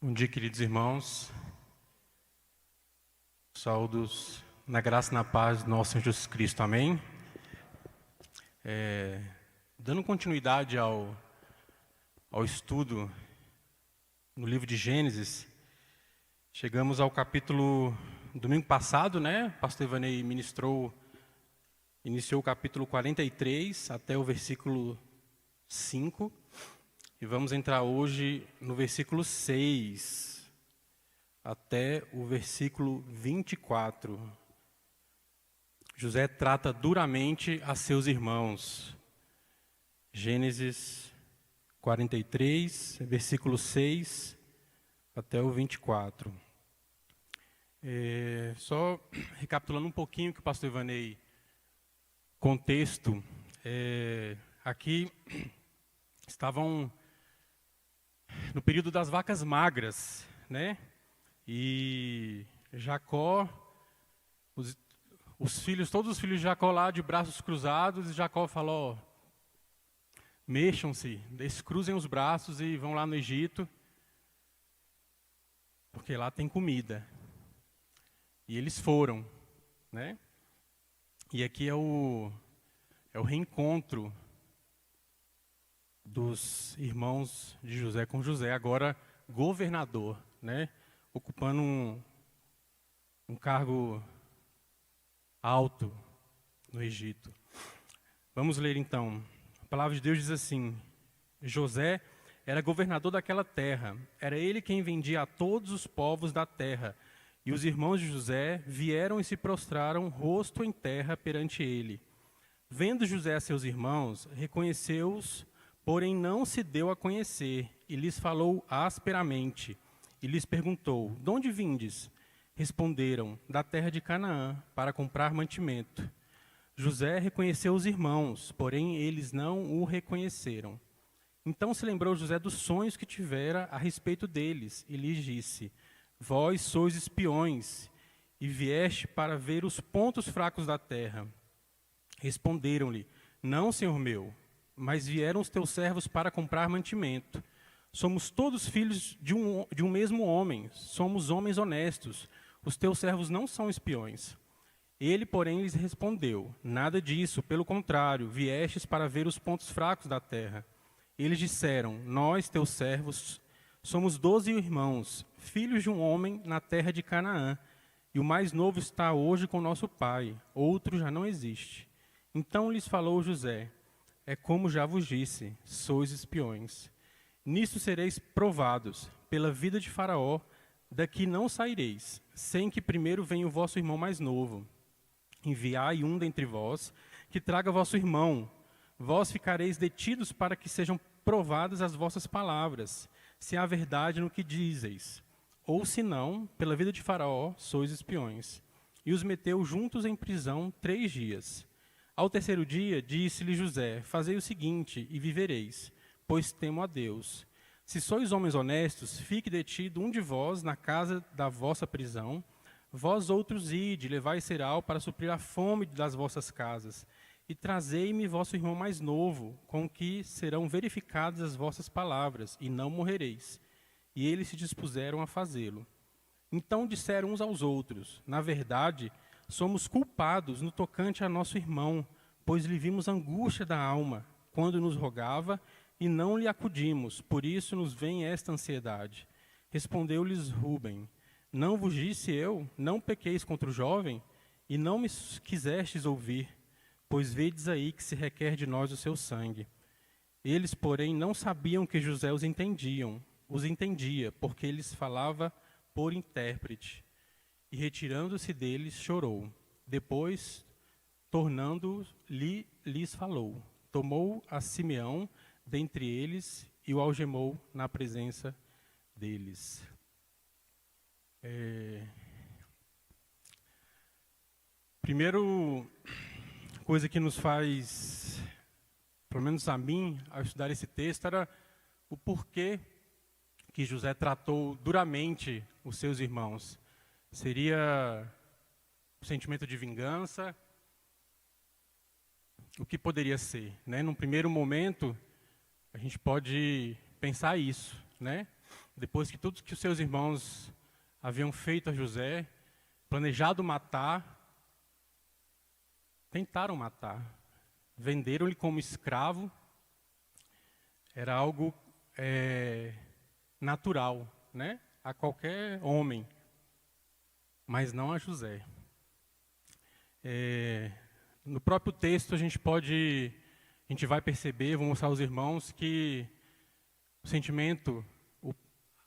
Bom dia, queridos irmãos. Saúdos na graça e na paz do nosso Senhor Jesus Cristo. Amém? Dando continuidade ao estudo no livro de Gênesis, chegamos ao capítulo, domingo passado, né? O pastor Ivanei iniciou o capítulo 43 até o versículo 5. E vamos entrar hoje no versículo 6 até o versículo 24. José trata duramente a seus irmãos. Gênesis 43, versículo 6 até o 24. Só recapitulando um pouquinho que o pastor Ivanei, contexto, aqui estavam no período das vacas magras, né? E Jacó, todos os filhos de Jacó lá de braços cruzados, e Jacó falou: mexam-se, descruzem os braços e vão lá no Egito, porque lá tem comida. E eles foram, né? E aqui é o reencontro dos irmãos de José com José, agora governador, né? Ocupando um cargo alto no Egito. Vamos ler então. A palavra de Deus diz assim: José era governador daquela terra. Era ele quem vendia a todos os povos da terra. E os irmãos de José vieram e se prostraram rosto em terra perante ele. Vendo José a seus irmãos, reconheceu-os, porém não se deu a conhecer, e lhes falou asperamente. E lhes perguntou: de onde vindes? Responderam: da terra de Canaã, para comprar mantimento. José reconheceu os irmãos, porém eles não o reconheceram. Então se lembrou José dos sonhos que tivera a respeito deles, e lhes disse: vós sois espiões, e vieste para ver os pontos fracos da terra. Responderam-lhe: não, senhor meu, mas vieram os teus servos para comprar mantimento. Somos todos filhos de um mesmo homem, somos homens honestos. Os teus servos não são espiões. Ele, porém, lhes respondeu: nada disso, pelo contrário, viestes para ver os pontos fracos da terra. Eles disseram: nós, teus servos, somos 12 irmãos, filhos de um homem na terra de Canaã, e o mais novo está hoje com nosso pai, outro já não existe. Então lhes falou José: é como já vos disse, sois espiões. Nisto sereis provados, pela vida de Faraó, daqui não saireis, sem que primeiro venha o vosso irmão mais novo. Enviai um dentre vós, que traga vosso irmão. Vós ficareis detidos para que sejam provadas as vossas palavras, se há verdade no que dizeis. Ou se não, pela vida de Faraó, sois espiões. E os meteu juntos em prisão 3 dias. Ao terceiro dia, disse-lhe José: fazei o seguinte, e vivereis, pois temo a Deus. Se sois homens honestos, fique detido um de vós na casa da vossa prisão. Vós outros ide, levai cereal para suprir a fome das vossas casas. E trazei-me vosso irmão mais novo, com que serão verificadas as vossas palavras, e não morrereis. E eles se dispuseram a fazê-lo. Então disseram uns aos outros: na verdade, somos culpados no tocante a nosso irmão, pois lhe vimos angústia da alma, quando nos rogava, e não lhe acudimos, por isso nos vem esta ansiedade. Respondeu-lhes Rúben: não vos disse eu, não pequeis contra o jovem? E não me quisestes ouvir, pois vedes aí que se requer de nós o seu sangue. Eles, porém, não sabiam que José os entendia, porque eles falava por intérprete. E retirando-se deles, chorou. Depois, lhes falou. Tomou a Simeão dentre eles e o algemou na presença deles. Primeiro coisa que nos faz, pelo menos a mim, ao estudar esse texto, era o porquê que José tratou duramente os seus irmãos. Seria o sentimento de vingança? O que poderia ser, né? Num primeiro momento, a gente pode pensar isso, né? depois que tudo que os seus irmãos haviam feito a José, planejado matar, tentaram matar, venderam-lhe como escravo. Era algo natural, né, a qualquer homem, mas não a José. No próprio texto a gente vai perceber, vou mostrar aos irmãos que o sentimento,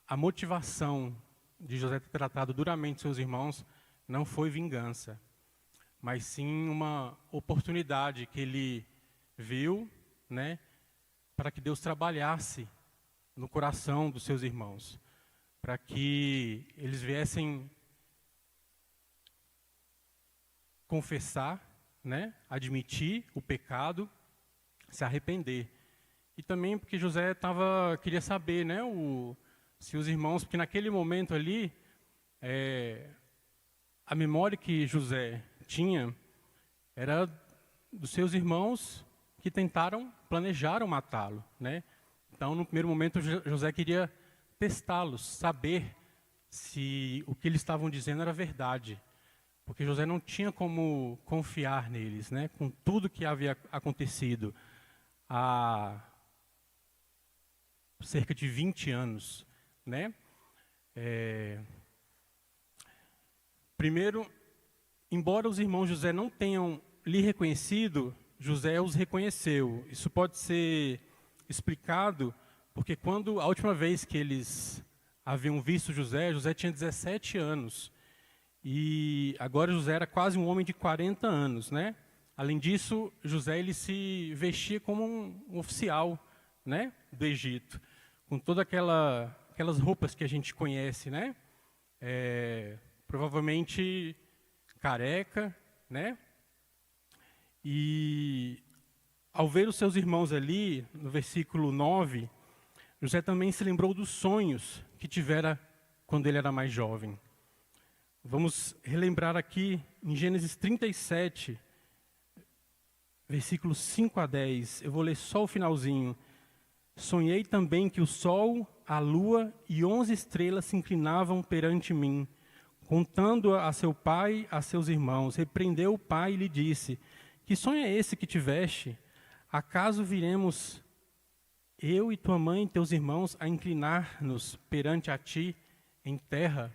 a motivação de José ter tratado duramente seus irmãos não foi vingança, mas sim uma oportunidade que ele viu, né, para que Deus trabalhasse no coração dos seus irmãos, para que eles viessem confessar, né, admitir o pecado, se arrepender. E também porque José queria saber, né, se os irmãos, porque naquele momento ali, a memória que José tinha era dos seus irmãos que planejaram matá-lo, né? Então, no primeiro momento, José queria testá-los, saber se o que eles estavam dizendo era verdade, porque José não tinha como confiar neles, né? Com tudo que havia acontecido há cerca de 20 anos, né? Primeiro, embora os irmãos José não tenham lhe reconhecido, José os reconheceu. Isso pode ser explicado porque quando a última vez que eles haviam visto José tinha 17 anos. E agora José era quase um homem de 40 anos, né? Além disso, José ele se vestia como um oficial, né, do Egito, com todas aquelas roupas que a gente conhece, né? Provavelmente careca, né? E ao ver os seus irmãos ali, no versículo 9, José também se lembrou dos sonhos que tivera quando ele era mais jovem. Vamos relembrar aqui em Gênesis 37, versículos 5 a 10. Eu vou ler só o finalzinho. Sonhei também que o sol, a lua e 11 estrelas se inclinavam perante mim. Contando a seu pai, a seus irmãos, repreendeu o pai e lhe disse: que sonho é esse que tiveste? Acaso viremos eu e tua mãe e teus irmãos a inclinar-nos perante a ti em terra?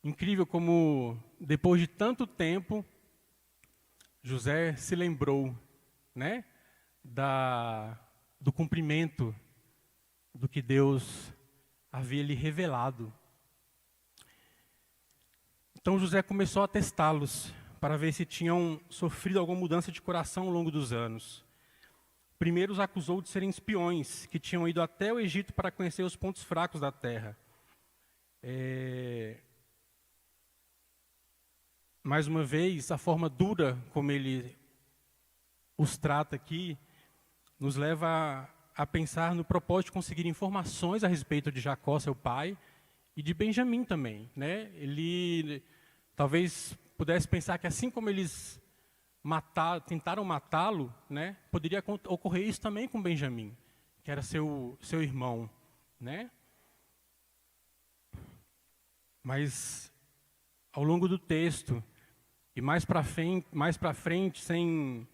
Incrível como, depois de tanto tempo, José se lembrou, né, do cumprimento do que Deus havia lhe revelado. Então José começou a testá-los para ver se tinham sofrido alguma mudança de coração ao longo dos anos. Primeiro os acusou de serem espiões, que tinham ido até o Egito para conhecer os pontos fracos da terra. Mais uma vez, a forma dura como ele os trata aqui, nos leva a pensar no propósito de conseguir informações a respeito de Jacó, seu pai, e de Benjamim também, né? Ele talvez pudesse pensar que assim como eles tentaram matá-lo, né, poderia ocorrer isso também com Benjamim, que era seu irmão, né? Mas ao longo do texto e mais para frente, sem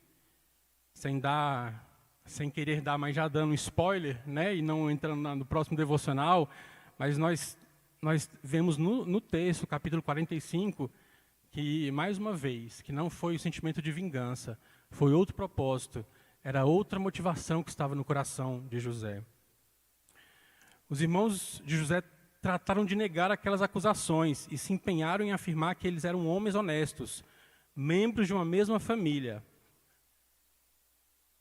querer dar, mas já dando spoiler, né, e não entrando no próximo devocional, mas nós vemos no texto, capítulo 45, que, mais uma vez, que não foi o sentimento de vingança, foi outro propósito, era outra motivação que estava no coração de José. Os irmãos de José trataram de negar aquelas acusações e se empenharam em afirmar que eles eram homens honestos, membros de uma mesma família.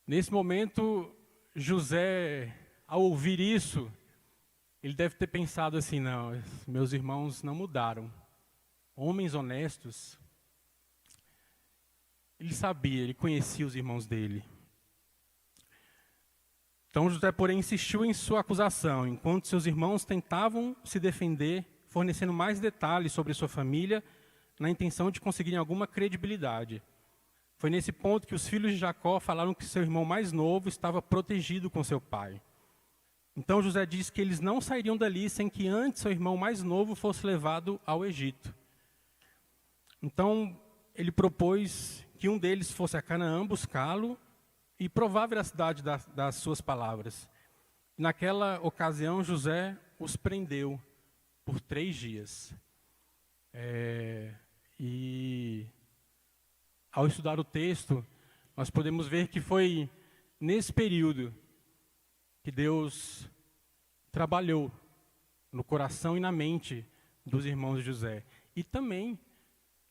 Nesse momento, José, ao ouvir isso, ele deve ter pensado assim: não, meus irmãos não mudaram. Homens honestos. Ele sabia, ele conhecia os irmãos dele. Então José, porém, insistiu em sua acusação, enquanto seus irmãos tentavam se defender, fornecendo mais detalhes sobre sua família, na intenção de conseguirem alguma credibilidade. Foi nesse ponto que os filhos de Jacó falaram que seu irmão mais novo estava protegido com seu pai. Então José diz que eles não sairiam dali sem que antes seu irmão mais novo fosse levado ao Egito. Então ele propôs que um deles fosse a Canaã buscá-lo e provar a veracidade das suas palavras. Naquela ocasião, José os prendeu por 3 dias. E ao estudar o texto, nós podemos ver que foi nesse período que Deus trabalhou no coração e na mente dos irmãos de José. E também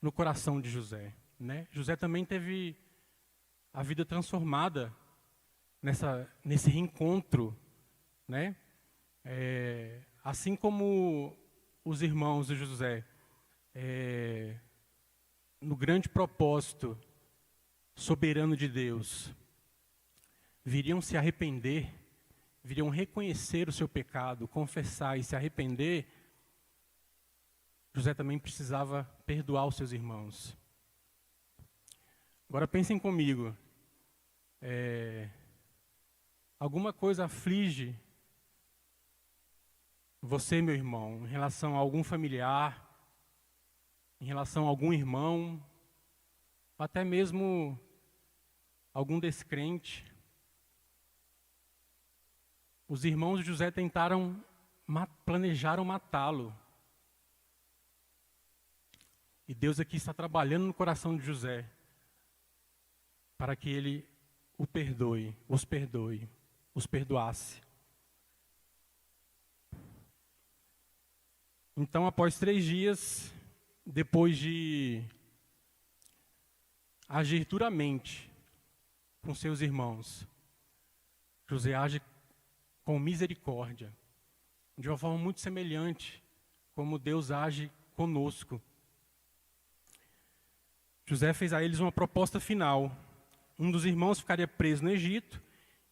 no coração de José, né? José também teve a vida transformada nesse reencontro, né? Assim como os irmãos de José, no grande propósito soberano de Deus, viriam se arrepender, viriam reconhecer o seu pecado, confessar e se arrepender, José também precisava perdoar os seus irmãos. Agora pensem comigo, alguma coisa aflige você, meu irmão, em relação a algum familiar, em relação a algum irmão, até mesmo algum descrente. Os irmãos de José planejaram matá-lo. E Deus aqui está trabalhando no coração de José para que ele os perdoasse. Então, após 3 dias, depois de agir duramente com seus irmãos, José age com misericórdia, de uma forma muito semelhante como Deus age conosco. José fez a eles uma proposta final. Um dos irmãos ficaria preso no Egito,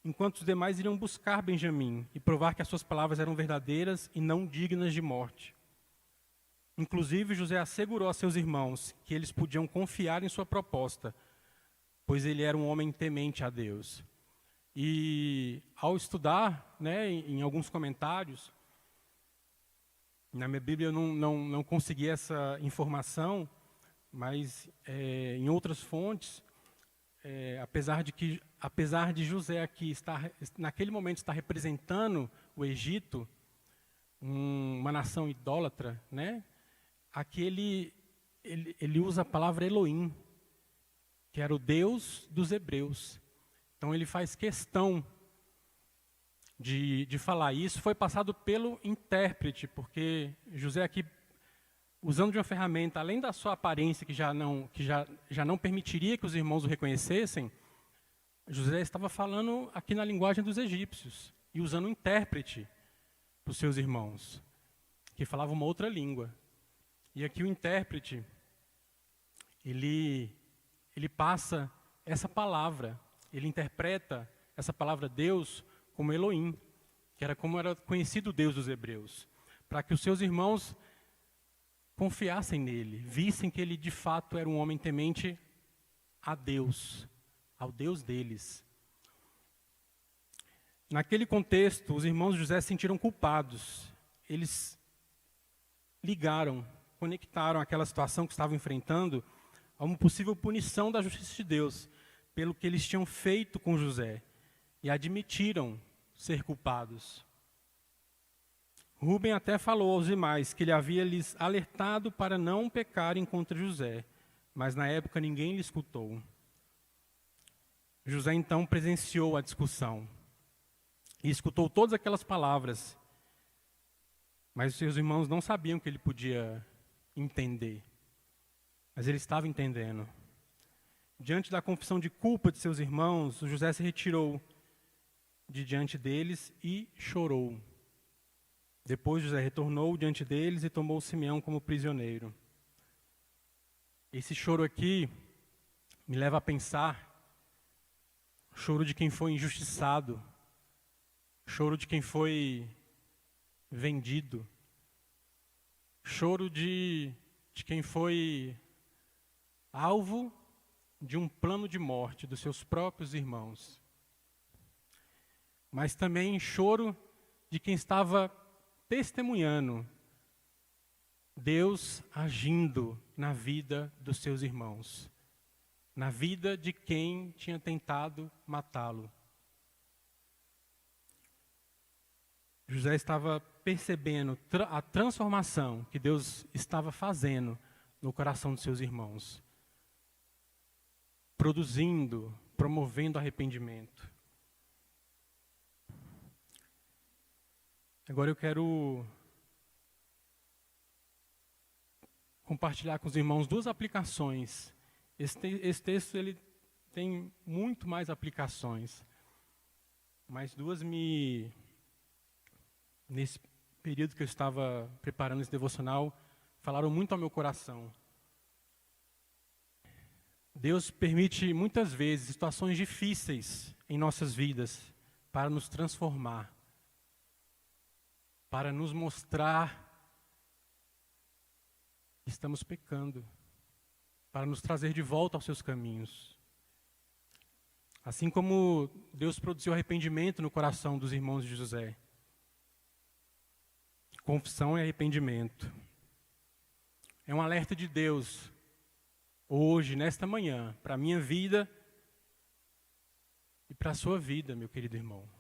enquanto os demais iriam buscar Benjamim e provar que as suas palavras eram verdadeiras e não dignas de morte. Inclusive, José assegurou a seus irmãos que eles podiam confiar em sua proposta, pois ele era um homem temente a Deus. E ao estudar, né, em alguns comentários, na minha Bíblia eu não consegui essa informação, mas em outras fontes, apesar de José aqui naquele momento estar representando o Egito, uma nação idólatra, né? Aqui ele usa a palavra Elohim, que era o Deus dos hebreus. Então ele faz questão de falar isso. Foi passado pelo intérprete, porque José aqui, usando de uma ferramenta, além da sua aparência, que já não permitiria que os irmãos o reconhecessem, José estava falando aqui na linguagem dos egípcios, e usando um intérprete para os seus irmãos, que falavam uma outra língua. E aqui o intérprete, ele passa essa palavra, ele interpreta essa palavra Deus como Elohim, que era como era conhecido o Deus dos hebreus, para que os seus irmãos confiassem nele, vissem que ele de fato era um homem temente a Deus, ao Deus deles. Naquele contexto, os irmãos de José se sentiram culpados. Eles conectaram aquela situação que estavam enfrentando a uma possível punição da justiça de Deus, pelo que eles tinham feito com José, e admitiram ser culpados. Rúben até falou aos demais que ele havia lhes alertado para não pecarem contra José, mas na época ninguém lhe escutou. José então presenciou a discussão e escutou todas aquelas palavras, mas os seus irmãos não sabiam que ele podia entender, mas ele estava entendendo. Diante da confissão de culpa de seus irmãos, José se retirou de diante deles e chorou. Depois José retornou diante deles e tomou Simeão como prisioneiro. Esse choro aqui me leva a pensar, choro de quem foi injustiçado, choro de quem foi vendido, choro de quem foi alvo de um plano de morte dos seus próprios irmãos. Mas também choro de quem estava testemunhando Deus agindo na vida dos seus irmãos, na vida de quem tinha tentado matá-lo. José estava percebendo a transformação que Deus estava fazendo no coração dos seus irmãos, produzindo, promovendo arrependimento. Agora eu quero compartilhar com os irmãos duas aplicações. Esse texto ele tem muito mais aplicações, mas duas nesse período que eu estava preparando esse devocional, falaram muito ao meu coração. Deus permite muitas vezes situações difíceis em nossas vidas para nos transformar, para nos mostrar que estamos pecando, para nos trazer de volta aos seus caminhos. Assim como Deus produziu arrependimento no coração dos irmãos de José. Confissão e arrependimento. É um alerta de Deus, hoje, nesta manhã, para a minha vida e para a sua vida, meu querido irmão.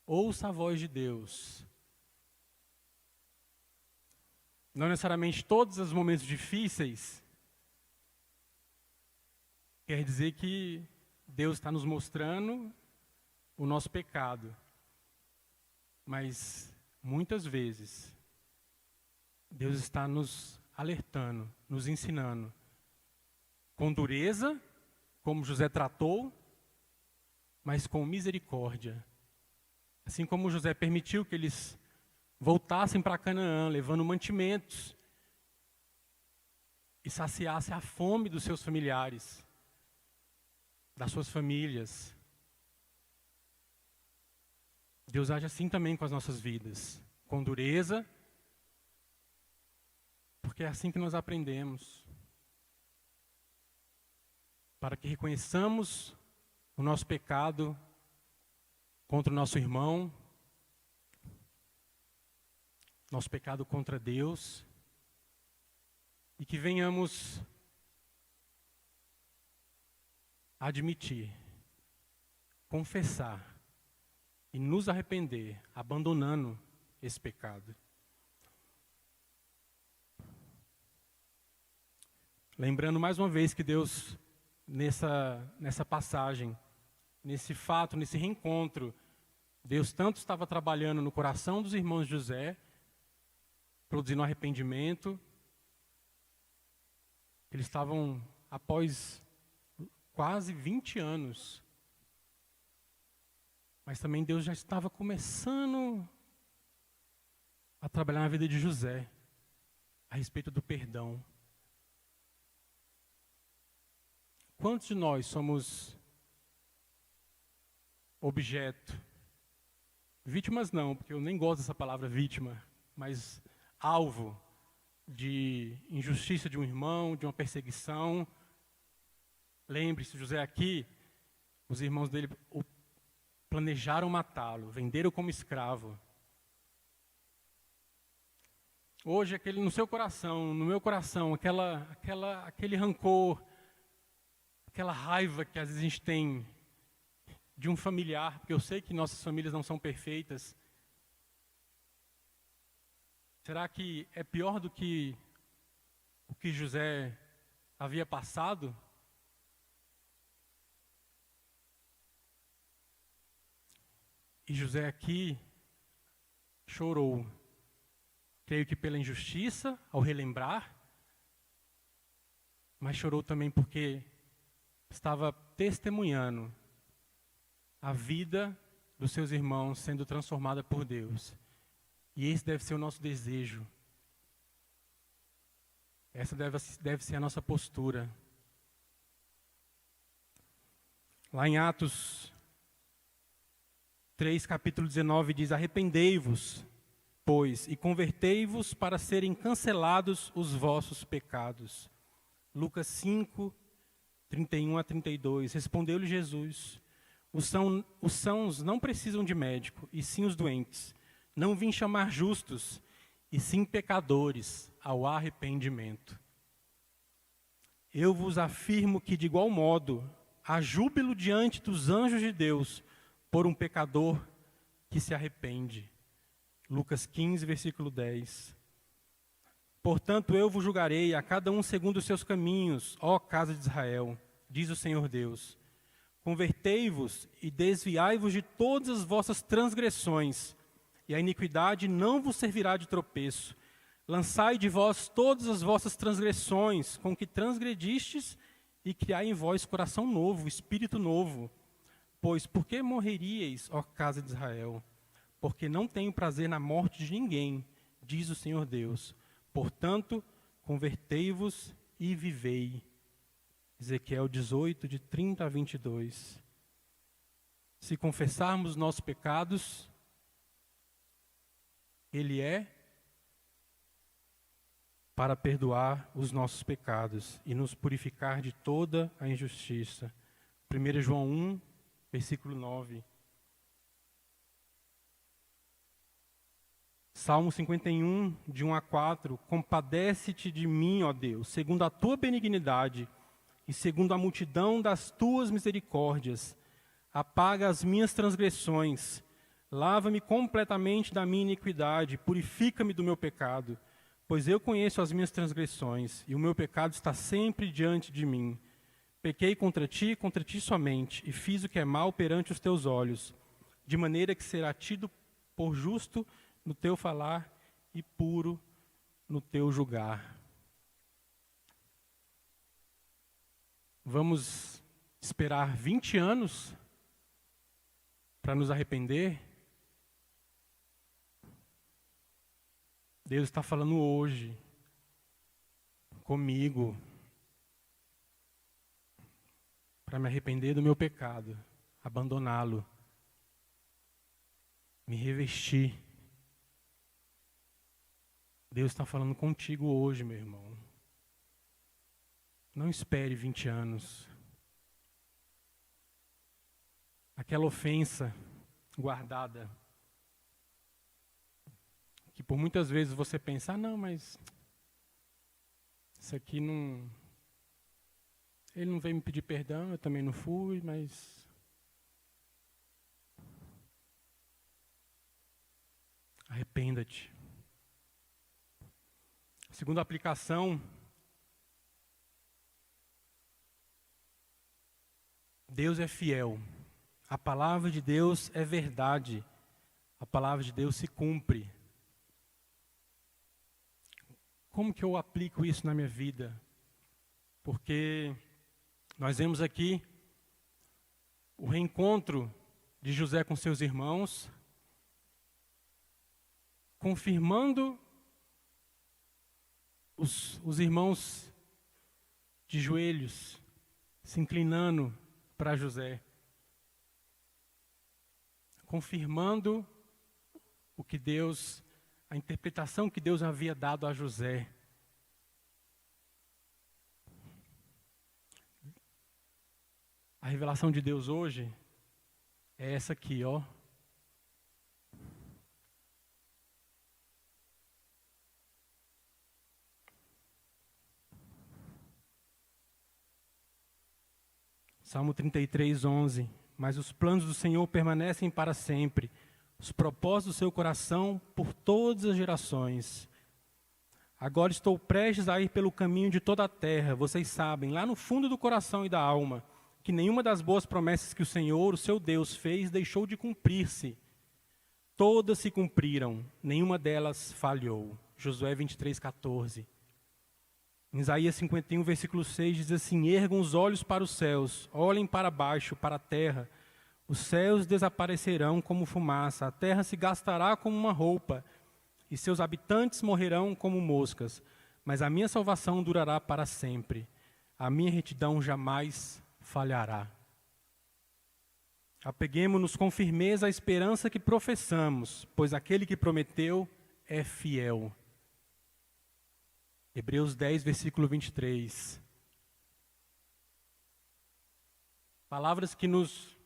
Ouça a voz de Deus. Não necessariamente todos os momentos difíceis quer dizer que Deus está nos mostrando o nosso pecado. Mas, muitas vezes, Deus está nos alertando, nos ensinando, com dureza, como José tratou, mas com misericórdia. Assim como José permitiu que eles voltassem para Canaã, levando mantimentos, e saciasse a fome dos seus familiares, das suas famílias. Deus age assim também com as nossas vidas, com dureza, porque é assim que nós aprendemos. Para que reconheçamos o nosso pecado contra o nosso irmão, nosso pecado contra Deus, e que venhamos admitir, confessar e nos arrepender, abandonando esse pecado. Lembrando mais uma vez que Deus, nessa passagem, nesse fato, nesse reencontro, Deus tanto estava trabalhando no coração dos irmãos de José, produzindo arrependimento. Eles estavam, após quase 20 anos, mas também Deus já estava começando a trabalhar na vida de José, a respeito do perdão. Quantos de nós somos objeto? Vítimas não, porque eu nem gosto dessa palavra vítima, mas alvo de injustiça de um irmão, de uma perseguição. Lembre-se, José aqui, os irmãos dele planejaram matá-lo, venderam como escravo. Hoje, no seu coração, no meu coração, aquele rancor, aquela raiva que às vezes a gente tem de um familiar, porque eu sei que nossas famílias não são perfeitas. Será que é pior do que o que José havia passado? E José aqui chorou, creio que pela injustiça, ao relembrar, mas chorou também porque estava testemunhando a vida dos seus irmãos sendo transformada por Deus. E esse deve ser o nosso desejo. Essa deve ser a nossa postura. Lá em Atos 3, capítulo 19, diz: arrependei-vos, pois, e convertei-vos para serem cancelados os vossos pecados. Lucas 5, 31 a 32. Respondeu-lhe Jesus: os sãos não precisam de médico, e sim os doentes. Não vim chamar justos, e sim pecadores ao arrependimento. Eu vos afirmo que, de igual modo, há júbilo diante dos anjos de Deus por um pecador que se arrepende. Lucas 15, versículo 10. Portanto, eu vos julgarei a cada um segundo os seus caminhos, ó casa de Israel, diz o Senhor Deus. Convertei-vos e desviai-vos de todas as vossas transgressões, e a iniquidade não vos servirá de tropeço. Lançai de vós todas as vossas transgressões, com que transgredistes, e criai em vós coração novo, espírito novo. Pois por que morreríeis, ó casa de Israel? Porque não tenho prazer na morte de ninguém, diz o Senhor Deus. Portanto, convertei-vos e vivei. Ezequiel 18, de 30 a 22. Se confessarmos nossos pecados, Ele é para perdoar os nossos pecados e nos purificar de toda a injustiça. 1 João 1, versículo 9. Salmo 51, de 1 a 4. Compadece-te de mim, ó Deus, segundo a tua benignidade e segundo a multidão das tuas misericórdias. Apaga as minhas transgressões, lava-me completamente da minha iniquidade, purifica-me do meu pecado, pois eu conheço as minhas transgressões, e o meu pecado está sempre diante de mim. Pequei contra ti somente, e fiz o que é mal perante os teus olhos, de maneira que será tido por justo no teu falar e puro no teu julgar. Vamos esperar 20 anos para nos arrepender? Deus está falando hoje comigo para me arrepender do meu pecado, abandoná-lo, me revestir. Deus está falando contigo hoje, meu irmão. Não espere 20 anos. Aquela ofensa guardada, que por muitas vezes você pensa, não, mas isso aqui não... Ele não veio me pedir perdão, eu também não fui, mas... Arrependa-te. Segunda aplicação, Deus é fiel. A palavra de Deus é verdade. A palavra de Deus se cumpre. Como que eu aplico isso na minha vida? Porque nós vemos aqui o reencontro de José com seus irmãos, confirmando os irmãos de joelhos, se inclinando para José, confirmando a interpretação que Deus havia dado a José. A revelação de Deus hoje é essa aqui, ó. Salmo 33, 11. Mas os planos do Senhor permanecem para sempre, os propósitos do seu coração por todas as gerações. Agora estou prestes a ir pelo caminho de toda a terra. Vocês sabem, lá no fundo do coração e da alma, que nenhuma das boas promessas que o Senhor, o seu Deus, fez, deixou de cumprir-se. Todas se cumpriram, nenhuma delas falhou. Josué 23, 14. Em Isaías 51, versículo 6, diz assim: ergam os olhos para os céus, olhem para baixo, para a terra. Os céus desaparecerão como fumaça, a terra se gastará como uma roupa, e seus habitantes morrerão como moscas. Mas a minha salvação durará para sempre, a minha retidão jamais falhará. Apeguemo-nos com firmeza à esperança que professamos, pois aquele que prometeu é fiel. Hebreus 10, versículo 23. Palavras que nos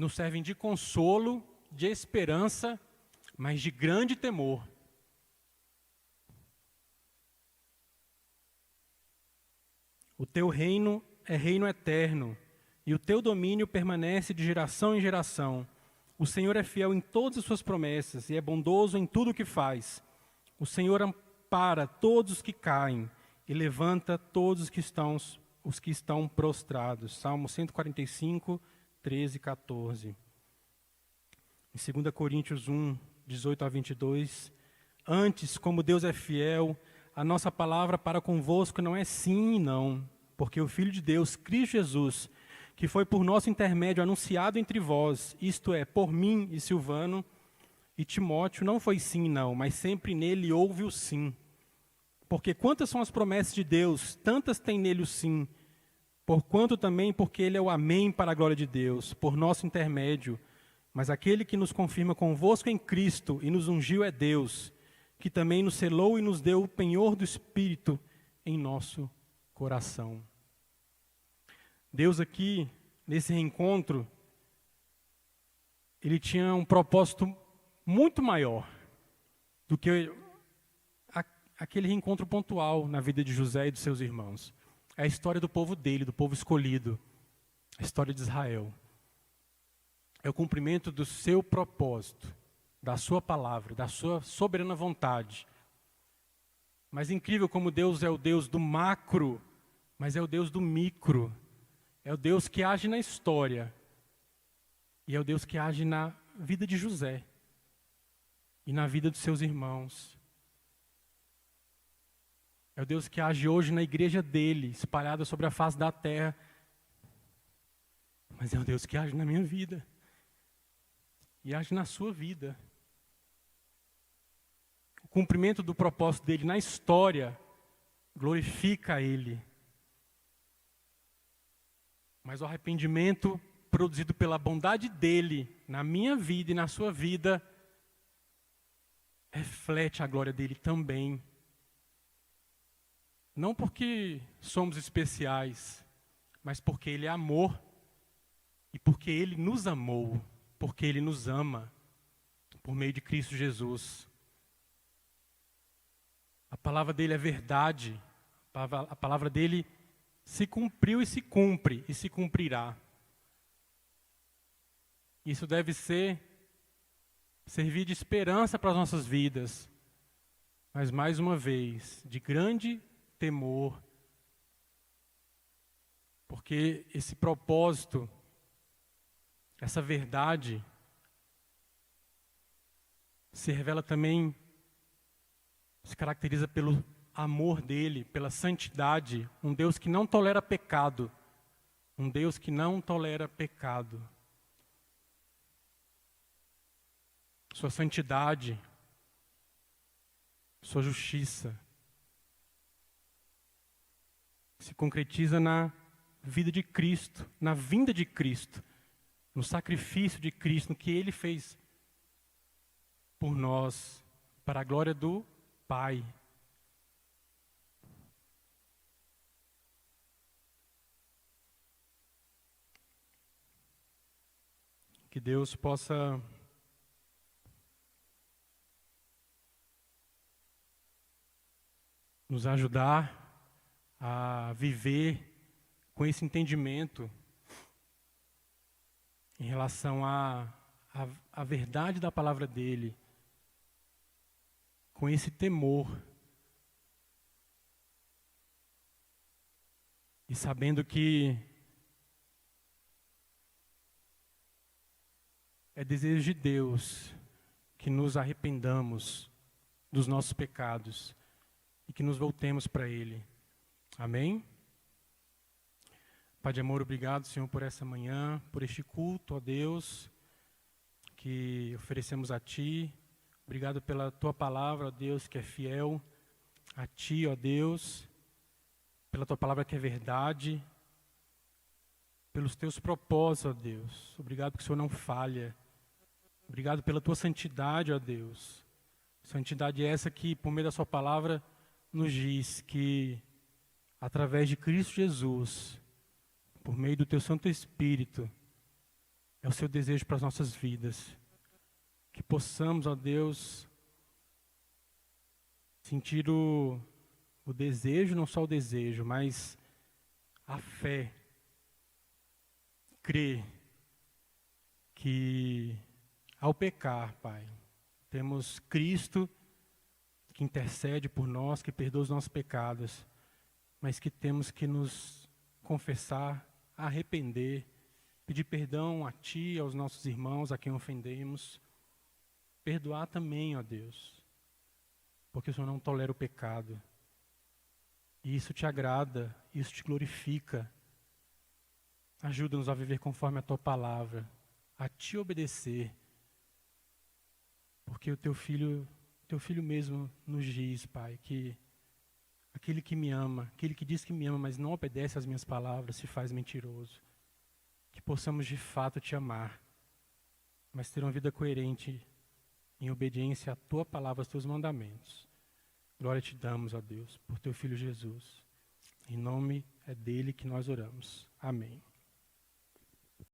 servem de consolo de esperança, mas de grande temor. O teu reino é reino eterno, e o teu domínio permanece de geração em geração. O Senhor é fiel em todas as suas promessas, e é bondoso em tudo o que faz. O Senhor ampara todos os que caem, e levanta todos os que estão prostrados. Salmo 145, 13 e 14. Em 2 Coríntios 1, 18 a 22. Antes, como Deus é fiel, a nossa palavra para convosco não é sim e não, porque o Filho de Deus, Cristo Jesus, que foi por nosso intermédio anunciado entre vós, isto é, por mim e Silvano e Timóteo, não foi sim e não, mas sempre nele houve o sim. Porque quantas são as promessas de Deus, tantas tem nele o sim, porquanto também porque ele é o amém para a glória de Deus, por nosso intermédio. Mas aquele que nos confirma convosco em Cristo e nos ungiu é Deus, que também nos selou e nos deu o penhor do Espírito em nosso coração. Deus aqui, nesse reencontro, ele tinha um propósito muito maior do que aquele reencontro pontual na vida de José e dos seus irmãos. É a história do povo dele, do povo escolhido, a história de Israel. É o cumprimento do seu propósito, da sua palavra, da sua soberana vontade. Mas é incrível como Deus é o Deus do macro, mas é o Deus do micro. É o Deus que age na história. E é o Deus que age na vida de José. E na vida dos seus irmãos. É o Deus que age hoje na igreja dele, espalhada sobre a face da terra. Mas é o Deus que age na minha vida. E age na sua vida. O cumprimento do propósito dele na história glorifica ele. Mas o arrependimento produzido pela bondade dele na minha vida e na sua vida reflete a glória dele também. Não porque somos especiais, mas porque ele é amor e porque ele nos amou, porque ele nos ama por meio de Cristo Jesus. A palavra dele é verdade, a palavra dele se cumpriu e se cumpre e se cumprirá. Isso deve servir de esperança para as nossas vidas, mas mais uma vez, de grande temor, porque esse propósito, essa verdade, se revela também, se caracteriza pelo amor dele, pela santidade, um Deus que não tolera pecado, um Deus que não tolera pecado. Sua santidade, sua justiça, se concretiza na vida de Cristo, na vinda de Cristo, no sacrifício de Cristo, no que Ele fez por nós, para a glória do Pai. Que Deus possa nos ajudar a viver com esse entendimento em relação à verdade da palavra dele, com esse temor e sabendo que é desejo de Deus que nos arrependamos dos nossos pecados e que nos voltemos para Ele. Amém? Pai de amor, obrigado, Senhor, por essa manhã, por este culto, ó Deus, que oferecemos a Ti. Obrigado pela Tua palavra, ó Deus, que é fiel a Ti, ó Deus, pela Tua palavra que é verdade, pelos Teus propósitos, ó Deus. Obrigado porque o Senhor não falha. Obrigado pela Tua santidade, ó Deus. Santidade essa que, por meio da Sua palavra, nos diz que, através de Cristo Jesus, por meio do Teu Santo Espírito, é o Seu desejo para as nossas vidas. Que possamos, ó Deus, sentir o desejo, não só o desejo, mas a fé. Crer que ao pecar, Pai, temos Cristo que intercede por nós, que perdoa os nossos pecados, mas que temos que nos confessar, arrepender, pedir perdão a Ti e aos nossos irmãos a quem ofendemos, perdoar também, ó Deus, porque o Senhor não tolera o pecado. E isso te agrada, isso te glorifica. Ajuda-nos a viver conforme a Tua palavra, a Te obedecer, porque o Teu Filho mesmo nos diz, Pai, que aquele que me ama, aquele que diz que me ama, mas não obedece às minhas palavras, se faz mentiroso. Que possamos de fato Te amar, mas ter uma vida coerente em obediência à Tua palavra, aos Teus mandamentos. Glória Te damos, ó Deus, por Teu Filho Jesus. Em nome é dele que nós oramos. Amém.